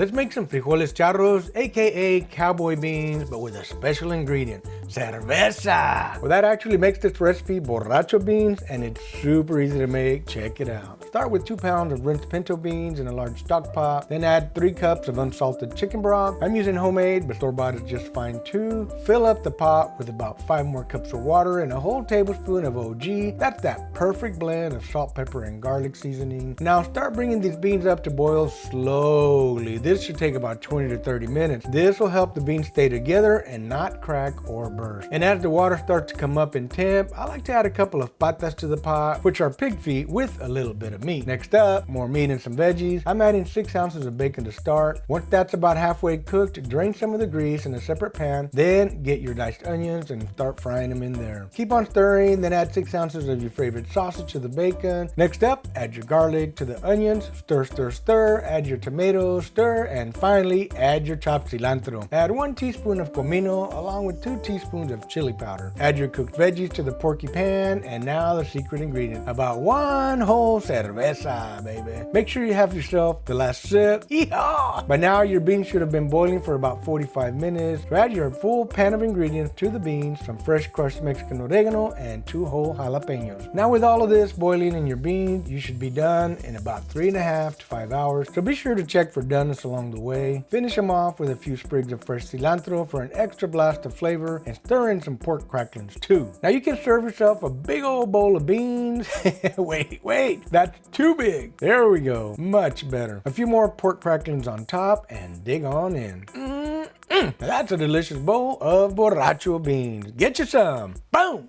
Let's make some frijoles charros, aka cowboy beans, but with a special ingredient, cerveza. Well, that actually makes this recipe borracho beans, and it's super easy to make. Check it out. Start with 2 pounds of rinsed pinto beans in a large stock pot, then add 3 cups of unsalted chicken broth. I'm using homemade, but store-bought is just fine too. Fill up the pot with about 5 more cups of water and a whole tablespoon of OG. That's that perfect blend of salt, pepper, and garlic seasoning. Now start bringing these beans up to boil slowly. This should take about 20 to 30 minutes. This will help the beans stay together and not crack or burst. And as the water starts to come up in temp, I like to add a couple of patas to the pot, which are pig feet with a little bit of meat. Next up, more meat and some veggies. I'm adding 6 ounces of bacon to start. Once that's about halfway cooked, drain some of the grease in a separate pan. Then get your diced onions and start frying them in there. Keep on stirring, then add 6 ounces of your favorite sausage to the bacon. Next up, add your garlic to the onions. Stir, stir, stir. Add your tomatoes, stir, and finally add your chopped cilantro. Add 1 teaspoon of comino along with 2 teaspoons of chili powder. Add your cooked veggies to the porky pan, and now the secret ingredient, about 1 whole cerveza, baby. Make sure you have yourself the last sip. Yeehaw! By now your beans should have been boiling for about 45 minutes. So add your full pan of ingredients to the beans, some fresh crushed Mexican oregano, and 2 whole jalapenos. Now with all of this boiling in your beans, you should be done in about 3.5 to 5 hours. So be sure to check for doneness along the way. Finish them off with a few sprigs of fresh cilantro for an extra blast of flavor, and stir in some pork cracklings too. Now you can serve yourself a big old bowl of beans. wait, that's too big. There we go, much better. A few more pork cracklings on top and dig on in. That's a delicious bowl of borracho beans. Get you some. Boom!